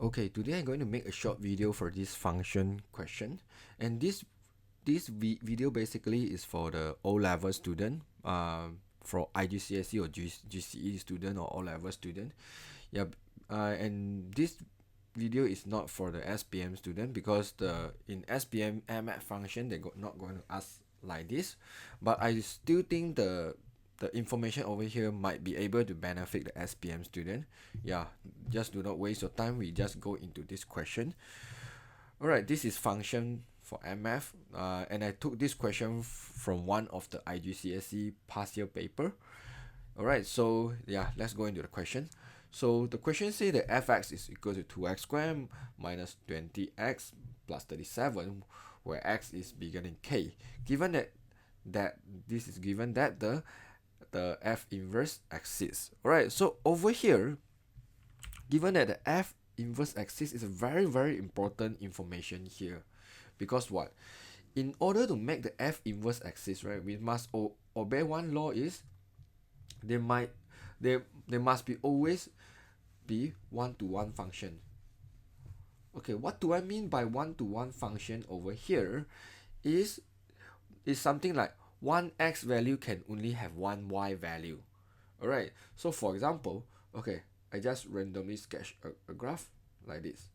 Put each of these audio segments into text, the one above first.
Okay, today I'm going to make a short video for this function question, and this video basically is for the O-level student, for IGCSE or GCE student or O-level student. Yeah, and this video is not for the SPM student because the in SPM MF function not going to ask like this, but I still think the information over here might be able to benefit the SPM student. Yeah, just do not waste your time. We just go into this question. All right, this is function for MF, and I took this question from one of the IGCSE past year paper. All right, so yeah, let's go into the question. So the question say that fx is equal to 2x squared minus 20x plus 37, where x is bigger than k. Given that this is given that the f inverse exists. All right, so over here, given that the f inverse exists is a very important information here, because what? In order to make the f inverse exist, right, we must obey one law is there must be always be one-to-one function. Okay, what do I mean by one-to-one function over here is something like one x value can only have one y value. All right, so for example, okay, I just randomly sketch a graph like this.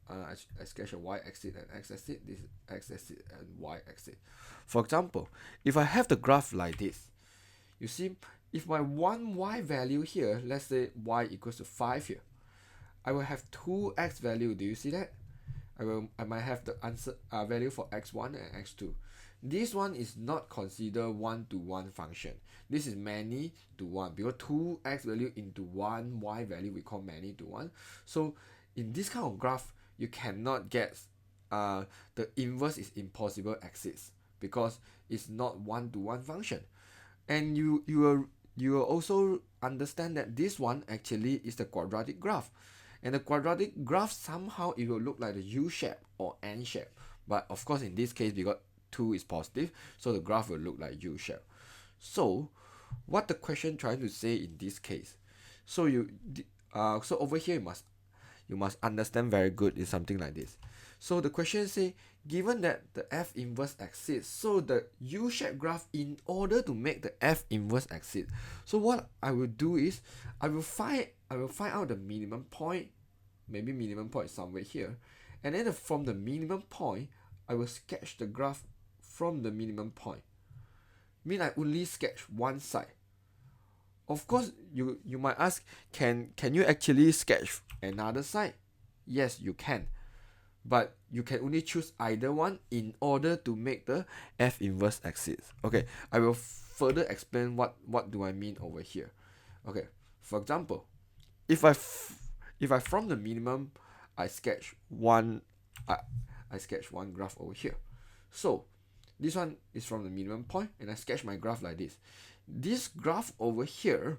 I sketch a y-axis and x-axis, this x-axis and y-axis. For example, if I have the graph like this, you see, if my one y value here, let's say y equals to 5 here, I will have two x value. Do you see that? I might have the answer value for x1 and x2. This one is not considered one-to-one function. This is many to one, because two x value into one y value we call many to one. So in this kind of graph, you cannot get the inverse is impossible exists because it's not one-to-one function. And you will also understand that this one actually is the quadratic graph, and the quadratic graph somehow it will look like the U shape or N shape, but of course in this case because 2 is positive, so the graph will look like U shape. So what the question trying to say in this case, so so over here you must understand very good is something like this. So the question say, given that the f inverse exists, so the U-shaped graph, in order to make the f inverse exist, so what I will do is I will find out the minimum point. Maybe minimum point is somewhere here, and then from the minimum point I will sketch the graph from the minimum point. Mean I only sketch one side. Of course, you might ask, can you actually sketch another side? Yes, you can, but you can only choose either one in order to make the f inverse exist. Okay, I will further explain what do I mean over here. Okay, for example, if I from the minimum I sketch one I sketch one graph over here. So this one is from the minimum point, and I sketch my graph like this. This graph over here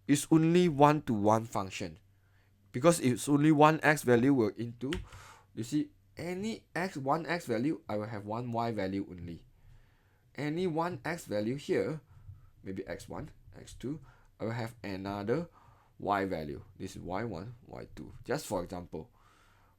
is only one-to-one function, because it's only one x value will into, you see, any one x value I will have one y value only. Any one x value here, maybe x1, x2, I will have another y value. This is y1, y2, just for example.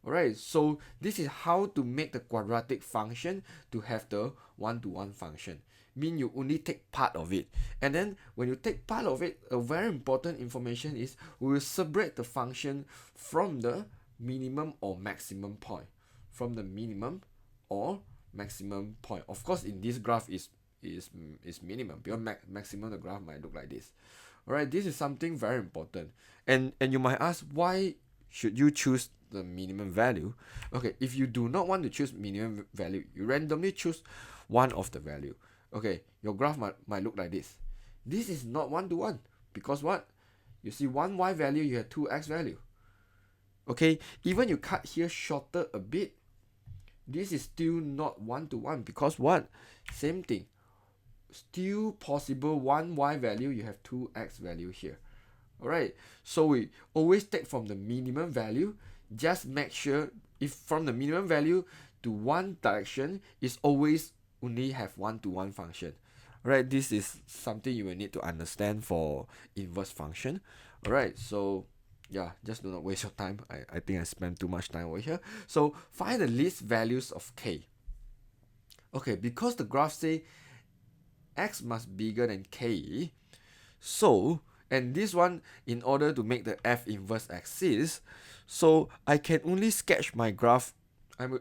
Alright, so this is how to make the quadratic function to have the one-to-one function. Mean you only take part of it, and then when you take part of it, a very important information is we will separate the function from the minimum or maximum point. From the minimum or maximum point. Of course, in this graph is minimum, because maximum the graph might look like this. Alright, this is something very important, and you might ask, why should you choose the minimum value? Okay, if you do not want to choose minimum value, you randomly choose one of the value. Okay, your graph might look like this. This is not one-to-one, because what? You see, one y value, you have two x value. Okay, even you cut here shorter a bit, this is still not one-to-one, because what? Same thing. Still possible one y value, you have two x value here. Alright, so we always take from the minimum value. Just make sure if from the minimum value to one direction is always only have one-to-one function. Alright, this is something you will need to understand for inverse function. Alright, so yeah, just do not waste your time. I think I spent too much time over here. So find the least values of k. Okay, because the graph say x must bigger than k, so, and this one, in order to make the f inverse exist, so I can only sketch my graph,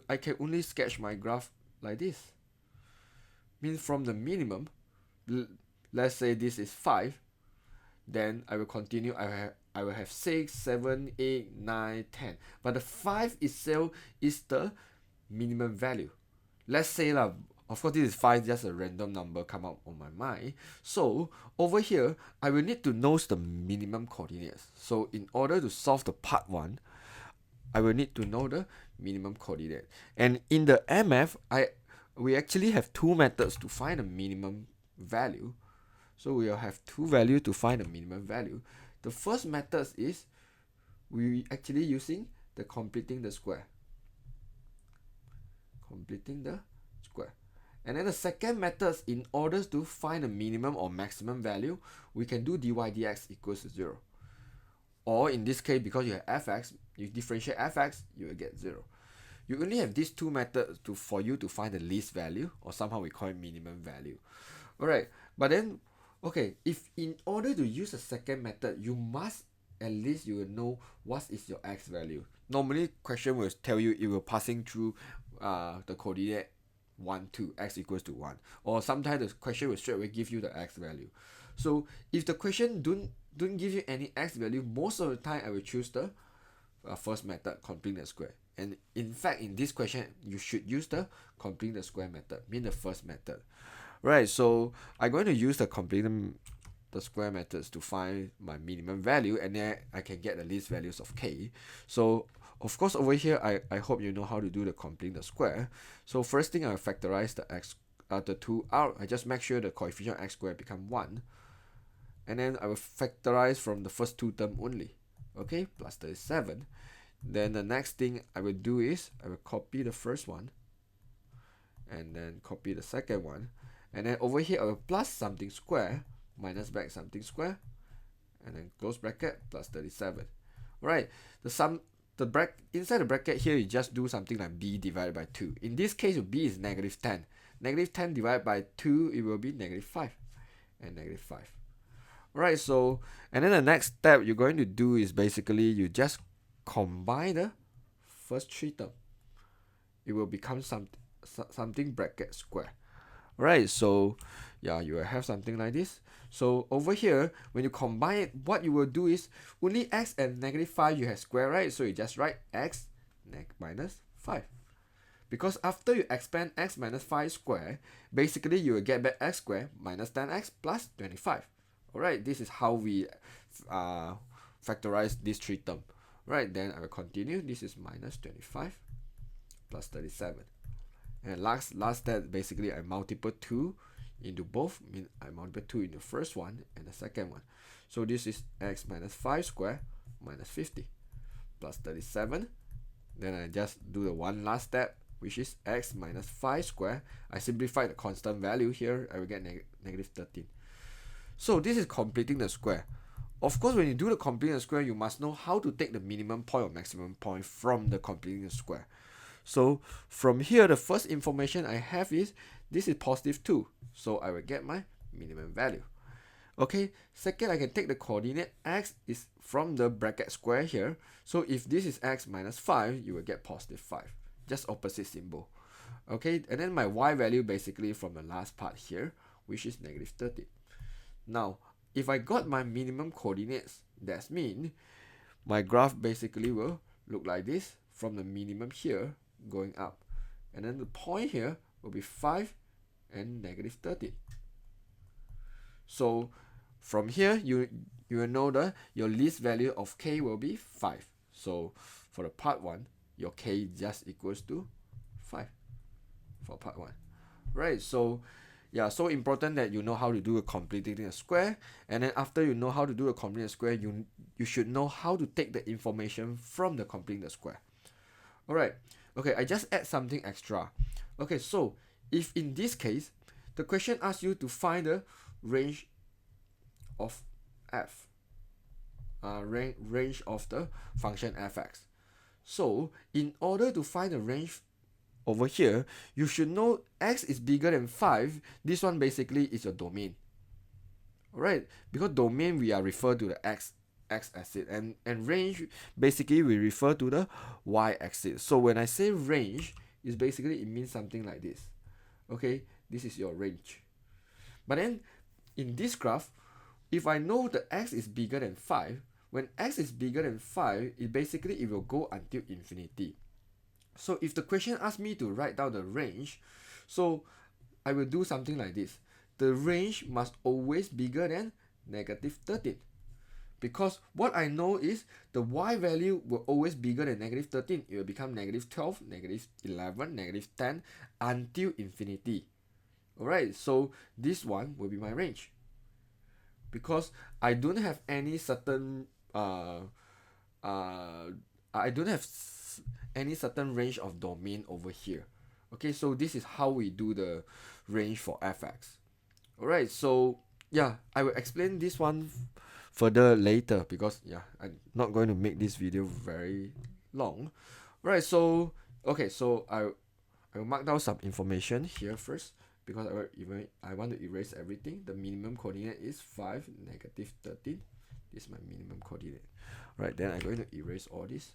I can only sketch my graph like this. Means from the minimum, let's say this is 5, then I will continue. I will have 6, 7, 8, 9, 10. But the 5 itself is the minimum value. Let's say lah, of course this is 5, just a random number come out on my mind. So over here, I will need to know the minimum coordinates. So in order to solve the part 1, I will need to know the minimum coordinate. And in the MF, we actually have two methods to find the minimum value. So we will have two values to find the minimum value. The first method is we actually using the completing the square. Completing the square. And then the second method, in order to find the minimum or maximum value, we can do dy dx equals to 0. Or in this case, because you have fx, you differentiate fx, you will get 0. You only have these two methods for you to find the least value, or somehow we call it minimum value. Alright, but then, okay, if in order to use the second method, you must at least you will know what is your x value. Normally, question will tell you it will passing through the coordinate 1, 2, x equals to 1. Or sometimes the question will straight away give you the x value. So if the question don't give you any x value, most of the time I will choose the first method, completing the square. And in fact, in this question, you should use the completing the square method, mean the first method. Right, so I'm going to use the completing the square methods to find my minimum value, and then I can get the least values of k. So of course over here, I hope you know how to do the completing the square. So first thing, I'll factorize the x the 2 out. I just make sure the coefficient of x squared become 1. And then I will factorize from the first two term only. Okay, plus 37. Then the next thing I will do is I will copy the first one and then copy the second one, and then over here I will plus something square minus back something square, and then close bracket plus 37. Right, the bracket inside the bracket here, you just do something like b divided by 2. In this case, b is negative 10. Negative 10 divided by 2, it will be negative 5 and negative 5. Right, so and then the next step you're going to do is basically you just combine the first three terms. It will become something bracket square. Right, so yeah, you will have something like this. So over here, when you combine it, what you will do is only x and negative 5 you have square, right? So you just write x minus 5. Because after you expand x minus 5 square, basically you will get back x squared minus 10x plus 25. Alright, this is how we factorize these three terms. Right, then I will continue. This is minus 25 plus 37. And last step, basically I multiply 2 into both. Mean I multiply 2 into the first one and the second one. So this is x minus 5 square minus 50 plus 37. Then I just do the one last step, which is x minus 5 square. I simplify the constant value here. I will get negative 13. So this is completing the square. Of course, when you do the completing the square, you must know how to take the minimum point or maximum point from the completing the square. So from here, the first information I have is this is positive 2. So I will get my minimum value. Okay, second, I can take the coordinate x is from the bracket square here. So if this is x minus 5, you will get positive 5. Just opposite symbol. Okay, and then my y value basically from the last part here, which is negative 13. Now, if I got my minimum coordinates, that means my graph basically will look like this from the minimum here going up. And then the point here will be 5 and negative 13. So from here, you will know that your least value of k will be 5. So for the part 1, your k just equals to 5 for part 1. Right, so yeah, so important that you know how to do a completing a square, and then after you know how to do a completing a square, you should know how to take the information from the completing the square. Alright, okay, I just add something extra. Okay, so if in this case, the question asks you to find the range of f. range of the function fx. So in order to find the range over here, you should know x is bigger than 5. This one basically is your domain. Alright, because domain we are refer to the x-axis, and range basically we refer to the y-axis. So when I say range, is basically it means something like this. Okay, this is your range. But then in this graph, if I know the x is bigger than 5, when x is bigger than 5, it will go until infinity. So if the question asks me to write down the range, so I will do something like this. The range must always bigger than -13. Because what I know is the y value will always bigger than -13. It will become -12, -11, -10 until infinity. Alright, so this one will be my range. Because I don't have any certain any certain range of domain over here. Okay, so this is how we do the range for fx. Alright, so yeah, I will explain this one further later, because yeah, I'm not going to make this video very long. Right, so okay, so I will mark down some information here first, because I want to erase everything. The minimum coordinate is 5, -13. This is my minimum coordinate. Right, then I'm going to erase all this.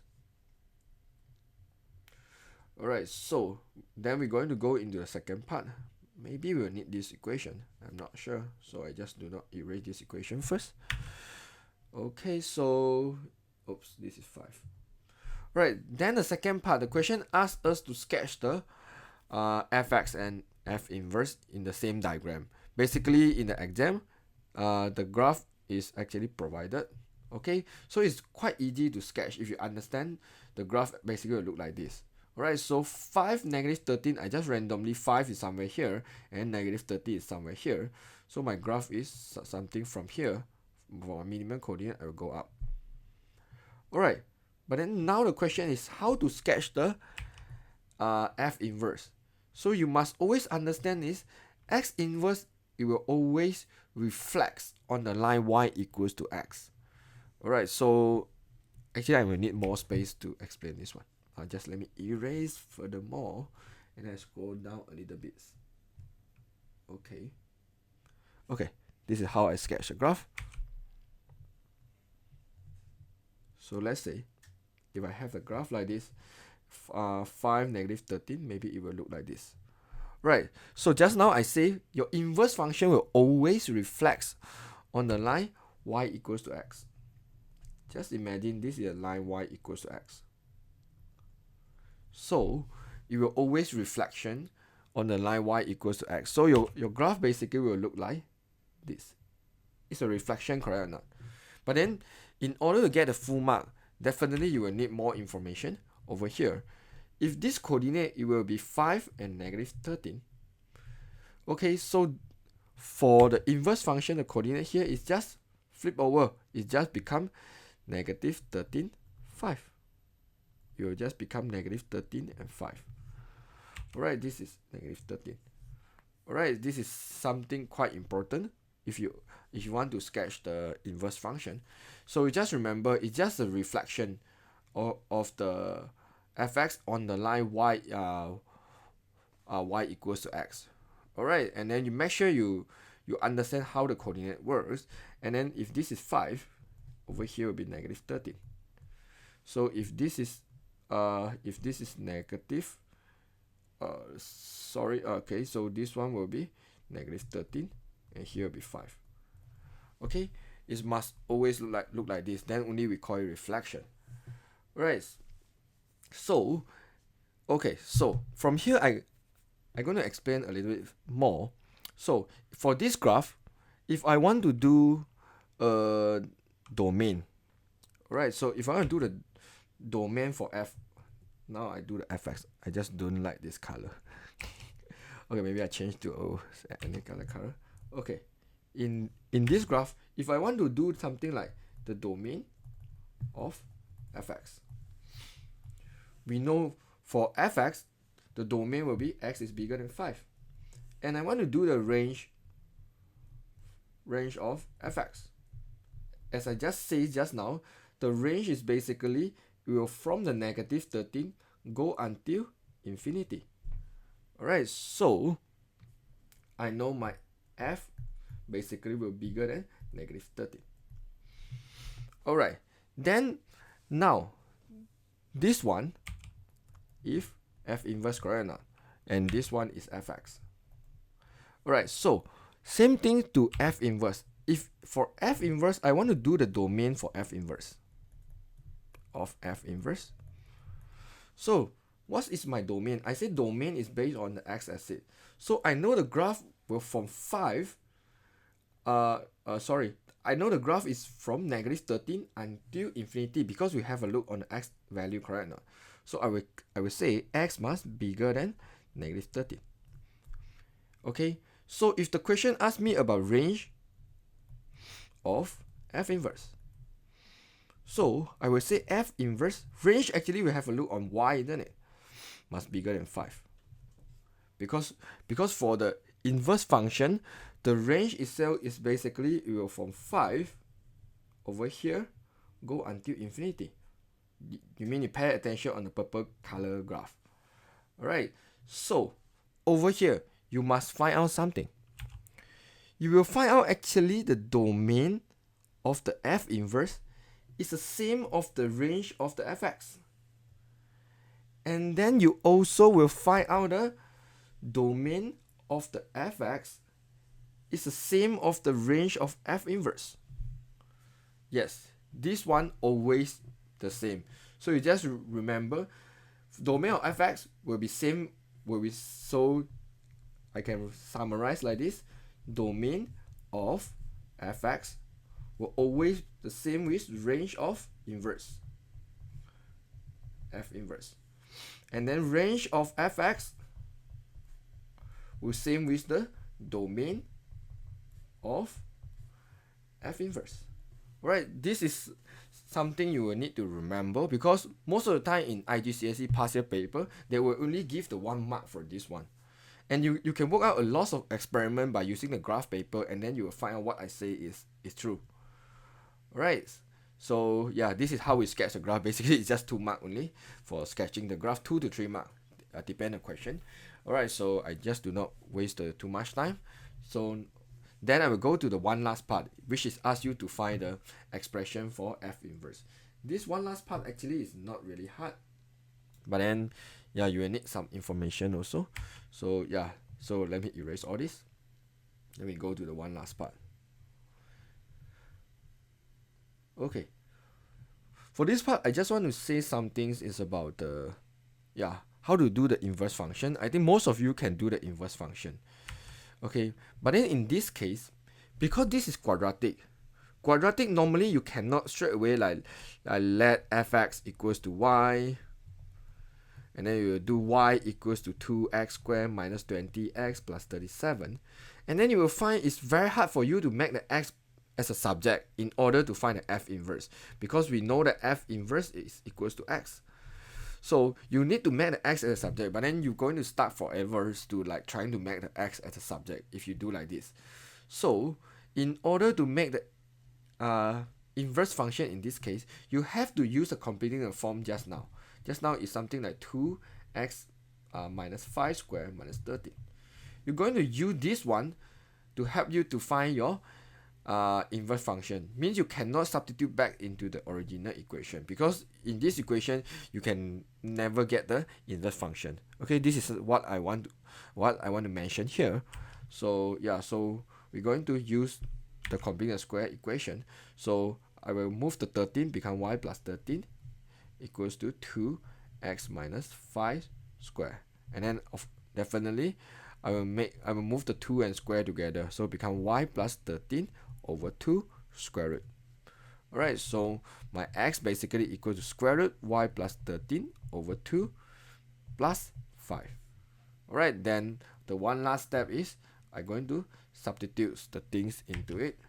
Alright, so then we're going to go into the second part. Maybe we'll need this equation, I'm not sure, so I just do not erase this equation first. Okay, so oops, this is 5. Right, then the second part, the question asks us to sketch the fx and f inverse in the same diagram. Basically in the exam, the graph is actually provided. Okay, so it's quite easy to sketch. If you understand, the graph basically will look like this. Alright, so 5, -13, I just randomly, 5 is somewhere here and -30 is somewhere here. So my graph is something from here. For my minimum coordinate, I will go up. Alright, but then now the question is how to sketch the f inverse. So you must always understand is x inverse, it will always reflect on the line y equals to x. Alright, so actually I will need more space to explain this one. Just let me erase furthermore and I scroll down a little bit. Okay. Okay, this is how I sketch the graph. So let's say if I have a graph like this, 5, -13, maybe it will look like this. Right, so just now I say your inverse function will always reflect on the line y equals to x. Just imagine this is a line y equals to x. So it will always reflection on the line y equals to x. So your graph basically will look like this. It's a reflection, correct or not? But then in order to get a full mark, definitely you will need more information over here. If this coordinate, it will be 5 and -13. Okay, so for the inverse function, the coordinate here is just flip over. It just become -13, 5. It will just become -13 and 5. Alright, this is -13. Alright, this is something quite important if you want to sketch the inverse function. So you just remember, it's just a reflection of the fx on the line y equals to x. Alright, and then you make sure you understand how the coordinate works. And then if this is 5, over here will be -13. So if this is negative, okay, so this one will be -13 and here will be 5. Okay, it must always look like this, then only we call it reflection. Right, so okay, so from here I'm going to explain a little bit more. So for this graph, if I want to do a domain, right, so if I want to do the domain for f, now I do the fx, I just don't like this color. Okay, maybe I change to any color. Okay, in this graph, if I want to do something like the domain of fx, we know for fx the domain will be x is bigger than 5, and I want to do the range of fx, as I just said just now, the range is basically will from the negative 13 go until infinity. Alright, so I know my f basically will be bigger than negative 13. Alright, then now this one, if f inverse correct or not, and this one is fx. Alright, so same thing to f inverse. If for f inverse, I want to do the domain for f inverse of f inverse. So what is my domain? I say domain is based on the x-axis. So I know the graph will from 5. I know the graph is from negative 13 until infinity because we have a look on the x value, correct or not? So I will say x must bigger than negative 13. Okay, so if the question asks me about range of f inverse, so I will say f inverse range actually will have a look on y, isn't it? Must bigger than 5. Because for the inverse function, the range itself is basically it will from 5 over here go until infinity. You mean you pay attention on the purple color graph. Alright, so over here you must find out something. You will find out actually the domain of the f inverse is the same of the range of the fx. And then you also will find out the domain of the fx is the same of the range of f inverse. Yes, this one always the same. So you just remember domain of fx will be same, so I can summarize like this. Domain of fx will always the same with range of inverse, f inverse. And then range of fx will same with the domain of f inverse. Right, this is something you will need to remember because most of the time in IGCSE past year paper, they will only give the 1 mark for this one. And you can work out a lot of experiment by using the graph paper, and then you will find out what I say is true. Right, so yeah, this is how we sketch the graph. Basically, it's just 2 mark only for sketching the graph, 2 to 3 mark, depend on the question. Alright, so I just do not waste too much time. So then I will go to the one last part, which is ask you to find the expression for f inverse. This one last part actually is not really hard, but then yeah, you will need some information also. So yeah, so let me erase all this. Let me go to the one last part. Okay, for this part I just want to say some things is about the how to do the inverse function. I think most of you can do the inverse function. Okay, but then in this case, because this is quadratic normally you cannot straight away like let fx equals to y, and then you will do y equals to 2x squared minus 20x plus 37, and then you will find it's very hard for you to make the x as a subject in order to find the f inverse, because we know that f inverse is equals to x. So you need to make the x as a subject, but then you're going to start forever to like trying to make the x as a subject if you do like this. So in order to make the inverse function in this case, you have to use the completing the form just now. Just now is something like 2x minus 5 squared minus 13. You're going to use this one to help you to find your inverse function. Means you cannot substitute back into the original equation, because in this equation you can never get the inverse function. Okay, this is what I want to mention here. So yeah, so we're going to use the completing square equation. So I will move the 13 become y plus 13 equals to 2x minus 5 square, and then definitely I will move the 2 and square together, so become y plus 13 over 2 square root. Alright, so my x basically equals to square root y plus 13 over 2 plus 5. Alright, then the one last step is I'm going to substitute the things into it.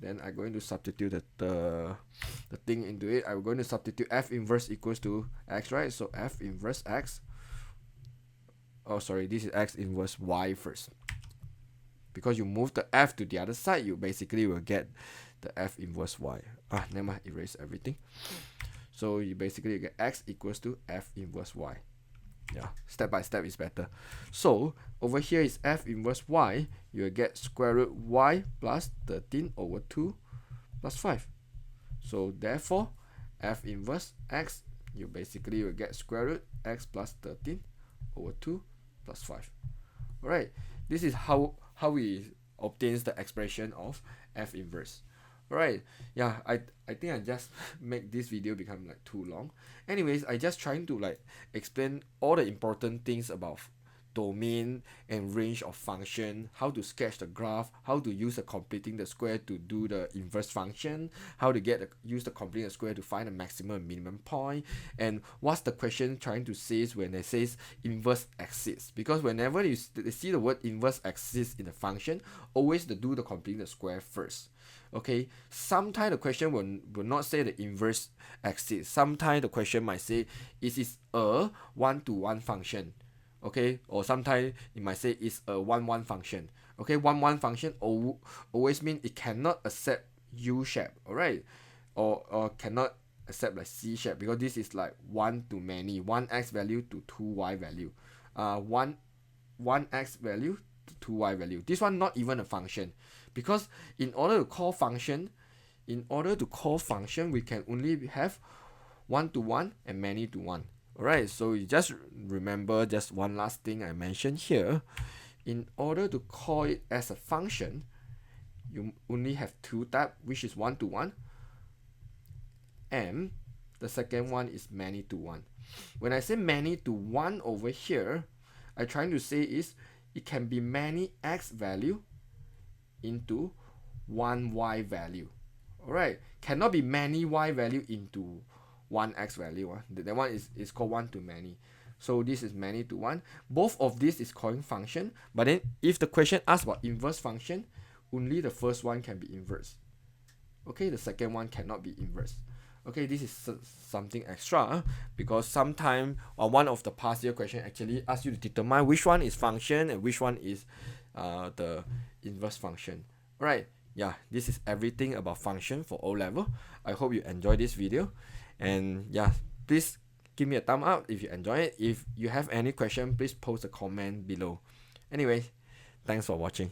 Then I'm going to substitute the thing into it. I'm going to substitute f inverse equals to x, right? So f inverse x, oh sorry, this is x inverse y first. Because you move the f to the other side, you basically will get the f inverse y. Never mind, erase everything. So you basically get x equals to f inverse y. Yeah, step by step is better. So over here is f inverse y. You will get square root y plus 13 over 2 plus 5. So therefore, f inverse x, you basically will get square root x plus 13 over 2 plus 5. Alright, this is how we obtain the expression of f inverse. Alright, yeah, I think I just make this video become like too long. Anyways, I just trying to like explain all the important things about domain and range of function, how to sketch the graph, how to use the completing the square to do the inverse function, how to use the completing the square to find the maximum and minimum point, and what's the question trying to say when it says inverse exists. Because whenever you see the word inverse exists in the function, always do the completing the square first. Okay, sometimes the question will not say the inverse exists. Sometimes the question might say it is a one-to-one function. Okay, or sometimes it might say it's a 1-1 function. Okay, 1-1 function always mean it cannot accept U shape, alright, or cannot accept like C shape, because this is like one to many, 1x value to 2y value, 1x value to 2y value. This one not even a function, because in order to call function, we can only have 1-to-1 and many-to-1. Alright, so you just remember just one last thing I mentioned here. In order to call it as a function, you only have two types, which is 1-to-1, and the second one is many-to-1. When I say many-to-1 over here, I'm trying to say is it can be many x value into one y value. Alright, cannot be many y value into one x value. That one is called one to many. So this is many to one. Both of this is calling function, but then if the question asks about inverse function, only the first one can be inverse. Okay, the second one cannot be inverse. Okay, this is something extra, because sometime one of the past year question actually asks you to determine which one is function and which one is the inverse function. Right? Yeah, this is everything about function for O level. I hope you enjoy this video. And yeah, please give me a thumb up if you enjoy it. If you have any question, please post a comment below. Anyway, thanks for watching.